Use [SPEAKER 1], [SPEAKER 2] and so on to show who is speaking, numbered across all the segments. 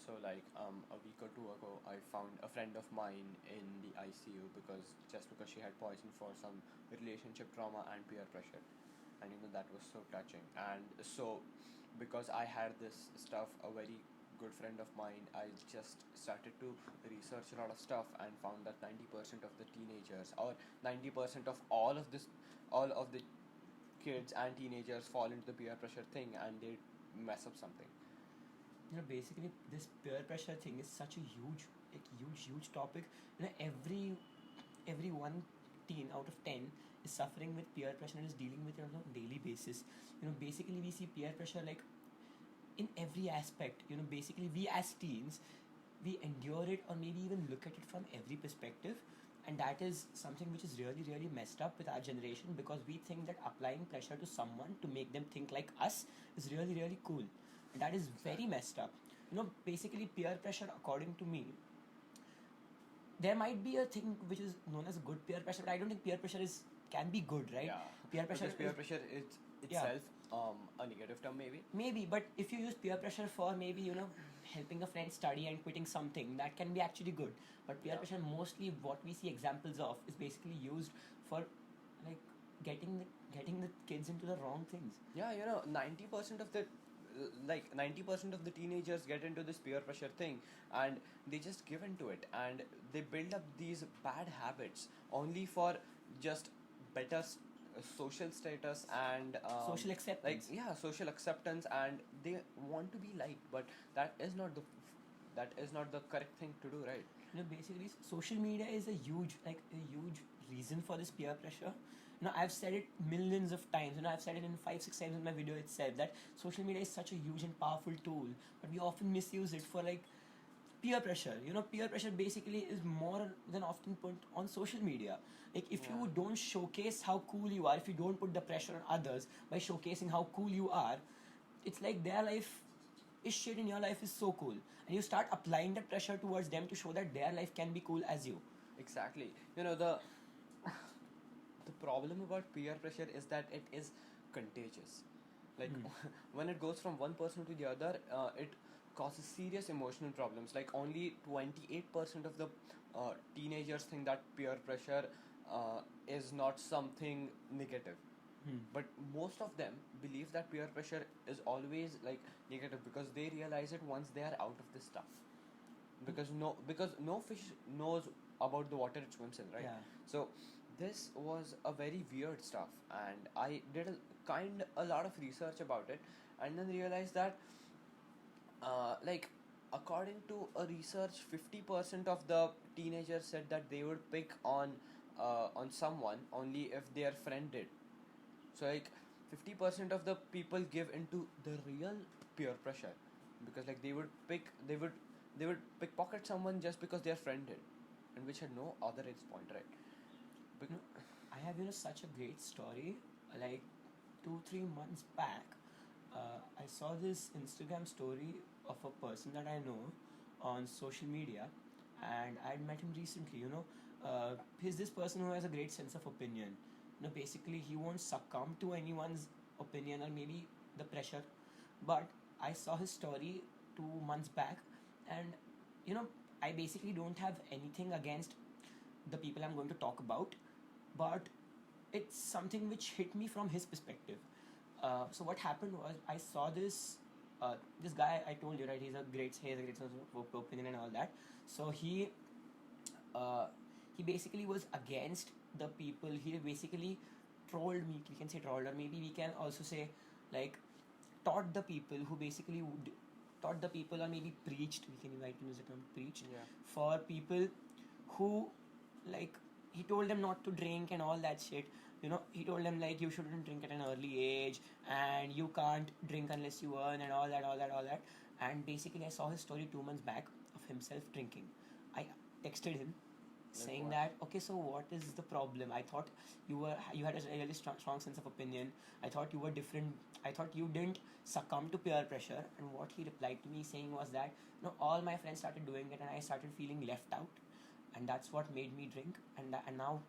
[SPEAKER 1] so like a week or two ago, I found a friend of mine in the ICU because she had poison for some relationship trauma and peer pressure, and that was so touching. And so, because I had this stuff, a very good friend of mine, I just started to research a lot of stuff and found that 90% of the teenagers, or 90% of all of the kids and teenagers fall into the peer pressure thing, and they mess up something.
[SPEAKER 2] Basically this peer pressure thing is such a huge topic. Every one teen out of 10 is suffering with peer pressure and is dealing with it on a daily basis. Basically we see peer pressure like in every aspect. Basically we as teens, we endure it or maybe even look at it from every perspective, and that is something which is really messed up with our generation, because we think that applying pressure to someone to make them think like us is really cool, and that is very messed up. Basically peer pressure, according to me, there might be a thing which is known as good peer pressure, but I don't think peer pressure can be good, right?
[SPEAKER 1] Yeah,
[SPEAKER 2] Peer pressure
[SPEAKER 1] because peer pressure is itself a negative term,
[SPEAKER 2] maybe, but if you use peer pressure for maybe helping a friend study and quitting something, that can be actually good. But peer pressure, mostly what we see examples of, is basically used for like getting the kids into the wrong things.
[SPEAKER 1] 90% of the 90% of the teenagers get into this peer pressure thing, and they just give into it, and they build up these bad habits only for just better social status and
[SPEAKER 2] Social acceptance.
[SPEAKER 1] social acceptance, and they want to be liked, but that is not the correct thing to do, right?
[SPEAKER 2] Basically social media is a huge reason for this peer pressure. I've said it millions of times. I've said it in 5-6 times in my video itself, that social media is such a huge and powerful tool, but we often misuse it for peer pressure. Peer pressure basically is more than often put on social media. If you don't showcase how cool you are, if you don't put the pressure on others by showcasing how cool you are, it's like their life is shit and your life is so cool, and you start applying that pressure towards them to show that their life can be cool as you.
[SPEAKER 1] Exactly. The problem about peer pressure is that it is contagious. When it goes from one person to the other, it causes serious emotional problems. Like, only 28% of the teenagers think that peer pressure is not something negative. But most of them believe that peer pressure is always negative, because they realize it once they are out of this stuff. Because no fish knows about the water it swims in, right?
[SPEAKER 2] Yeah.
[SPEAKER 1] So this was a very weird stuff, and I did a lot of research about it, and then realized that according to a research, 50% of the teenagers said that they would pick on someone only if their friend did. So 50% of the people give into the real peer pressure, because they would pickpocket someone just because their friend did, and which had no other its point, right?
[SPEAKER 2] I have such a great story. 2-3 months back, I saw this Instagram story of a person that I know on social media, and I'd met him recently. He's this person who has a great sense of opinion. Basically he won't succumb to anyone's opinion or maybe the pressure. But I saw his story 2 months back, and I basically don't have anything against the people I'm going to talk about, but it's something which hit me from his perspective. So what happened was, I saw this guy. I told you, right? He has a great sense of opinion and all that. So he basically was against the people. He basically trolled me. We can say trolled, or maybe we can also say taught the people who basically taught the people, or maybe preached. We can use the term preached.
[SPEAKER 1] Yeah.
[SPEAKER 2] For people who he told them not to drink and all that shit. He told them you shouldn't drink at an early age, and you can't drink unless you earn, and all that. And basically I saw his story 2 months back of himself drinking. I texted him saying that, okay, so what is the problem? I thought you had a really strong sense of opinion. I thought you were different. I thought you didn't succumb to peer pressure. And what he replied to me saying was that all my friends started doing it, and I started feeling left out, and that's what made me drink. And now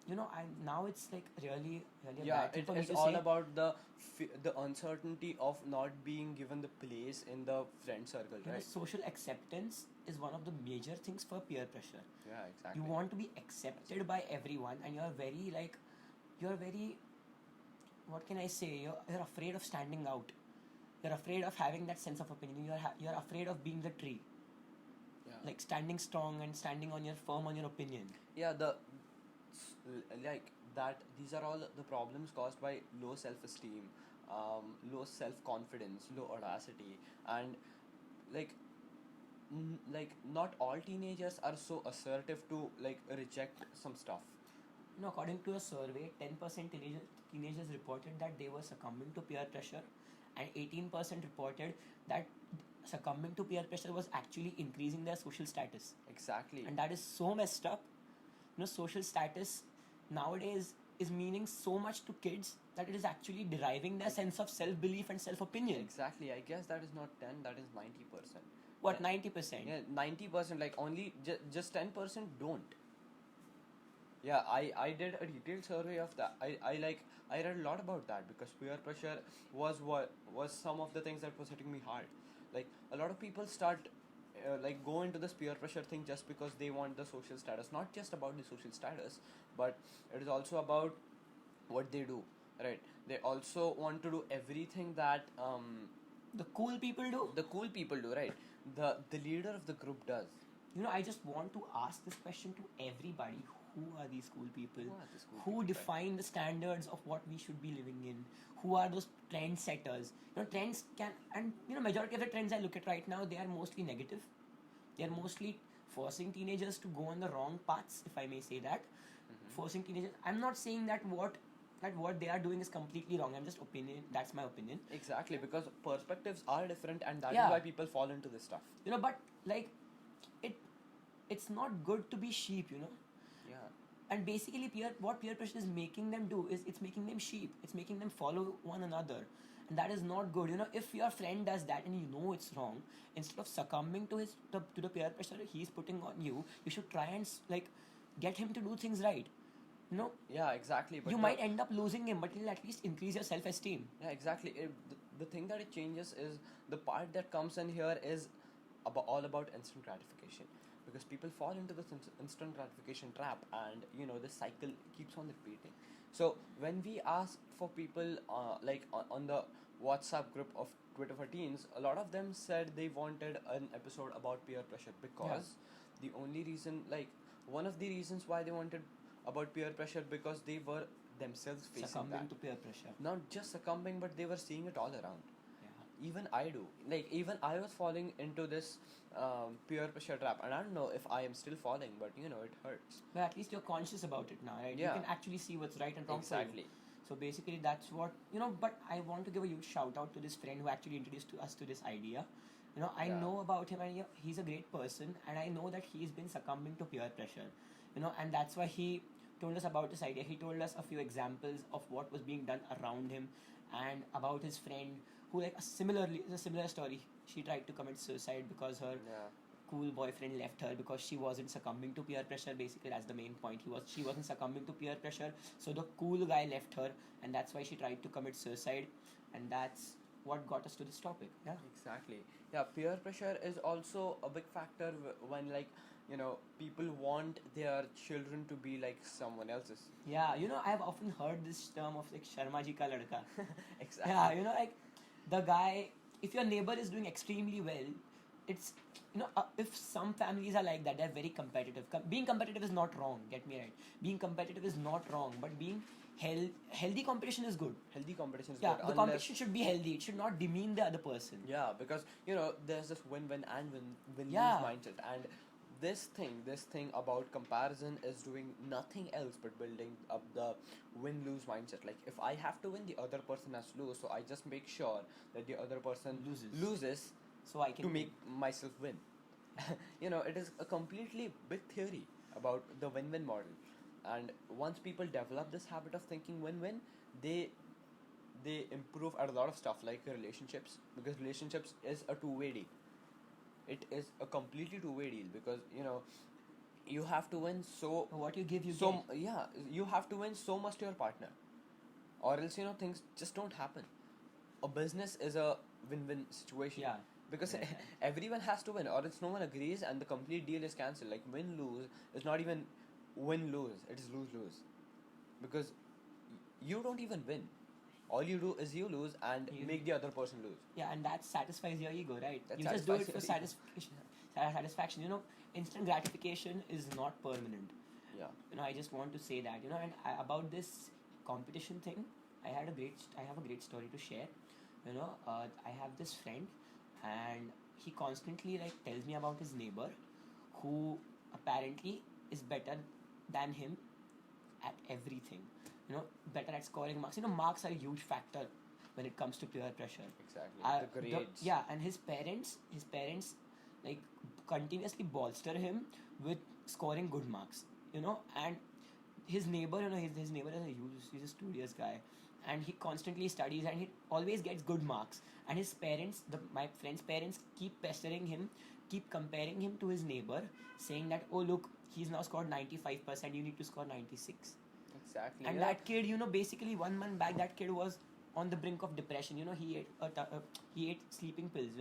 [SPEAKER 2] now it's like really really a
[SPEAKER 1] Yeah,
[SPEAKER 2] bad thing
[SPEAKER 1] it
[SPEAKER 2] for me
[SPEAKER 1] is
[SPEAKER 2] to
[SPEAKER 1] all
[SPEAKER 2] say.
[SPEAKER 1] about the uncertainty of not being given the place in the friend circle, right?
[SPEAKER 2] Social acceptance is one of the major things for peer pressure.
[SPEAKER 1] Yeah, exactly.
[SPEAKER 2] You want to be accepted by everyone, and you're very, what can I say? You're afraid of standing out. You're afraid of having that sense of opinion. You're afraid of being the tree,
[SPEAKER 1] Yeah.
[SPEAKER 2] like standing strong and standing on your firm on your opinion.
[SPEAKER 1] Yeah, like that. These are all the problems caused by low self-esteem, low self-confidence, low audacity, and like like not all teenagers are so assertive to like reject some stuff.
[SPEAKER 2] According to a survey, 10% teenagers reported that they were succumbing to peer pressure, and 18% reported that succumbing to peer pressure was actually increasing their social status.
[SPEAKER 1] Exactly.
[SPEAKER 2] And that is so messed up. Social status nowadays is meaning so much to kids that it is actually deriving their sense of self-belief and self-opinion.
[SPEAKER 1] Exactly. I guess that is not 10, that is 90%.
[SPEAKER 2] What, 90%?
[SPEAKER 1] Yeah, 90%, like only just 10% don't. Yeah, I did a detailed survey of that. I read a lot about that because peer pressure was some of the things that was hitting me hard. Like a lot of people start like go into this peer pressure thing just because they want the social status. Not just about the social status, but it is also about what they do. Right? They also want to do everything that
[SPEAKER 2] the cool people do.
[SPEAKER 1] the cool people do. Right? The leader of the group does.
[SPEAKER 2] I just want to ask this question to everybody. Who are these cool people?
[SPEAKER 1] Who
[SPEAKER 2] define the standards of what we should be living in? Who are those trend setters? Trends can, and majority of the trends I look at right now, they are mostly negative. They are mostly forcing teenagers to go on the wrong paths, if I may say that. Forcing teenagers. I'm not saying that what they are doing is completely wrong. I'm just opinion. That's my opinion.
[SPEAKER 1] Exactly, because perspectives are different, and that is
[SPEAKER 2] Yeah.
[SPEAKER 1] why people fall into this stuff.
[SPEAKER 2] But like, it's not good to be sheep.
[SPEAKER 1] Yeah.
[SPEAKER 2] And basically, what peer pressure is making them do is it's making them sheep. It's making them follow one another, and that is not good. If your friend does that and it's wrong, instead of succumbing to the peer pressure he's putting on you, you should try and get him to do things right.
[SPEAKER 1] Yeah, exactly. But
[SPEAKER 2] you might end up losing him, but it'll at least increase your self-esteem.
[SPEAKER 1] Yeah, exactly. The thing that it changes is the part that comes in here is all about instant gratification. Because people fall into this instant gratification trap, and the cycle keeps on repeating. So when we ask for people like on the WhatsApp group of Twitter for Teens, a lot of them said they wanted an episode about peer pressure because the only reason, like one of the reasons why they wanted about peer pressure, because they were themselves facing
[SPEAKER 2] succumbing
[SPEAKER 1] that.
[SPEAKER 2] to peer pressure.
[SPEAKER 1] Not just succumbing, but they were seeing it all around. Even I do. Like, even I was falling into this peer pressure trap, and I don't know if I am still falling, but it hurts.
[SPEAKER 2] But at least you're conscious about it now, right?
[SPEAKER 1] Yeah.
[SPEAKER 2] You can actually see what's right and wrong
[SPEAKER 1] Exactly.
[SPEAKER 2] for you. So basically, that's what But I want to give a huge shout out to this friend who actually introduced us to this idea. I know about him, and he's a great person, and I know that he's been succumbing to peer pressure. And that's why he told us about this idea. He told us a few examples of what was being done around him, and about his friend who, like, a similar story. She tried to commit suicide because her cool boyfriend left her because she wasn't succumbing to peer pressure. Basically, that's the main point. She wasn't succumbing to peer pressure, so the cool guy left her, and that's why she tried to commit suicide. And that's what got us to this topic. Yeah.
[SPEAKER 1] Exactly. Yeah, peer pressure is also a big factor when, like, people want their children to be like someone else's.
[SPEAKER 2] Yeah, I've often heard this term of like Sharma ji ka ladka.
[SPEAKER 1] Exactly.
[SPEAKER 2] Yeah, like the guy, if your neighbor is doing extremely well, it's, if some families are like that, they're very competitive. Being competitive is not wrong, get me right. Being competitive is not wrong, but being healthy competition is good.
[SPEAKER 1] Healthy competition is
[SPEAKER 2] Yeah,
[SPEAKER 1] good.
[SPEAKER 2] the competition should be healthy. It should not demean the other person.
[SPEAKER 1] Yeah, because, there's this win-win and win-lose mindset. And this thing about comparison is doing nothing else but building up the win-lose mindset. Like, if I have to win, the other person has to lose, so I just make sure that the other person loses
[SPEAKER 2] so I can
[SPEAKER 1] to make myself win. It is a completely big theory about the win-win model. And once people develop this habit of thinking win-win, they improve at a lot of stuff like relationships, because relationships is a two-way deal. It is a completely two-way deal, because you have to win so
[SPEAKER 2] What you give, you
[SPEAKER 1] so
[SPEAKER 2] get.
[SPEAKER 1] yeah, you have to win so much to your partner, or else things just don't happen. A business is a win-win situation.
[SPEAKER 2] Yeah.
[SPEAKER 1] Because
[SPEAKER 2] Yeah.
[SPEAKER 1] everyone has to win, or else no one agrees and the complete deal is cancelled. Like win-lose is not even win-lose, it is lose-lose. Because you don't even win. All you do is you lose and
[SPEAKER 2] You-
[SPEAKER 1] make the other person lose.
[SPEAKER 2] Yeah, and that satisfies your ego, right?
[SPEAKER 1] That
[SPEAKER 2] You just do it
[SPEAKER 1] satisfies
[SPEAKER 2] for
[SPEAKER 1] your ego.
[SPEAKER 2] satisfaction. Instant gratification is not permanent.
[SPEAKER 1] Yeah.
[SPEAKER 2] I just want to say that. And about this competition thing, I have a great story to share. I have this friend, and he constantly tells me about his neighbor, who apparently is better than him at everything. Better at scoring marks. Marks are a huge factor when it comes to peer pressure.
[SPEAKER 1] Exactly. The grades.
[SPEAKER 2] And his parents continuously bolster him with scoring good marks. And his neighbor, his neighbor is he's a studious guy, and he constantly studies and he always gets good marks. And his parents, my friend's parents, keep pestering him, keep comparing him to his neighbor, saying that, oh look, he's now scored 95%, you need to score 96.
[SPEAKER 1] Exactly.
[SPEAKER 2] And that kid, basically 1 month back, that kid was on the brink of depression. He ate sleeping pills.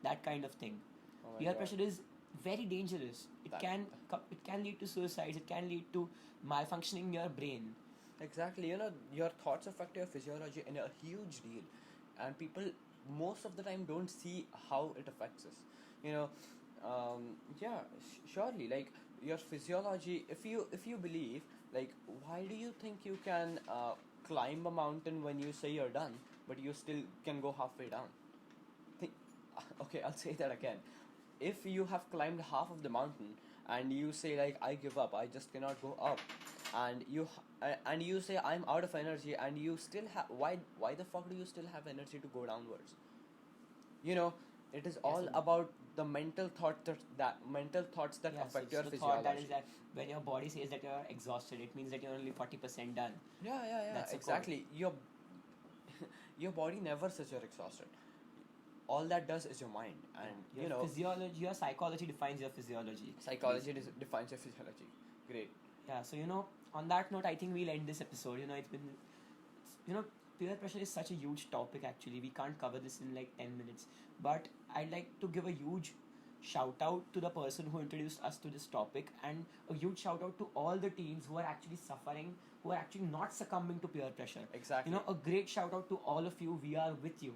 [SPEAKER 2] That kind of thing.
[SPEAKER 1] Oh my
[SPEAKER 2] Peer
[SPEAKER 1] God.
[SPEAKER 2] pressure is very dangerous. It can lead to suicides. It can lead to malfunctioning in your brain.
[SPEAKER 1] Exactly. Your thoughts affect your physiology in a huge deal, and people most of the time don't see how it affects us. Surely, like your physiology. If you believe, like, why do you think you can climb a mountain when you say you're done, but you still can go halfway down? Okay, I'll say that again. If you have climbed half of the mountain and you say like, I give up, I just cannot go up, and you say, I'm out of energy, and you still have, why the fuck do you still have energy to go downwards? It is all about the mental thoughts that affect your
[SPEAKER 2] the
[SPEAKER 1] physiology.
[SPEAKER 2] thought that is that when your body says that you're exhausted, it means that you're only 40% done.
[SPEAKER 1] Yeah,
[SPEAKER 2] That's the
[SPEAKER 1] exactly. Your body never says you're exhausted. All that does is your mind, and
[SPEAKER 2] physiology, your psychology defines your physiology.
[SPEAKER 1] Psychology defines your physiology. Great.
[SPEAKER 2] Yeah, so on that note, I think we'll end this episode. Peer pressure is such a huge topic. Actually, we can't cover this in 10 minutes, but I'd like to give a huge shout out to the person who introduced us to this topic, and a huge shout out to all the teens who are actually suffering, who are actually not succumbing to peer pressure.
[SPEAKER 1] Exactly.
[SPEAKER 2] A great shout out to all of you. We are with you.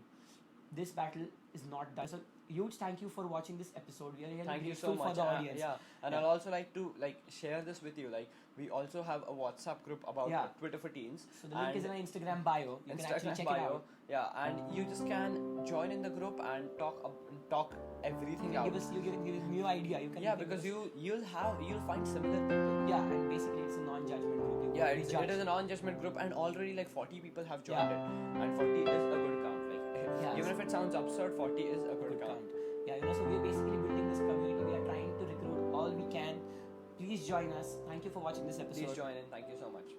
[SPEAKER 2] This battle is not done. So huge thank you for watching this episode. We are really
[SPEAKER 1] Thank you
[SPEAKER 2] grateful
[SPEAKER 1] so much
[SPEAKER 2] for the audience.
[SPEAKER 1] and I'll also like to share this with you. We also have a WhatsApp group about Twitter for teens.
[SPEAKER 2] So the link is in my Instagram bio. You can actually check it out.
[SPEAKER 1] Yeah, and you just can join in the group and talk everything out.
[SPEAKER 2] You give a new idea. You can
[SPEAKER 1] because you'll find similar people.
[SPEAKER 2] Yeah, and basically it's a non-judgment group.
[SPEAKER 1] It is a non-judgment group, and already 40 people have joined it, and 40 is a good count. Even if it sounds absurd, 40 is a good count.
[SPEAKER 2] Yeah, so we're basically building this community. We are trying to recruit all we can. Please join us. Thank you for watching this episode.
[SPEAKER 1] Please join in. Thank you so much.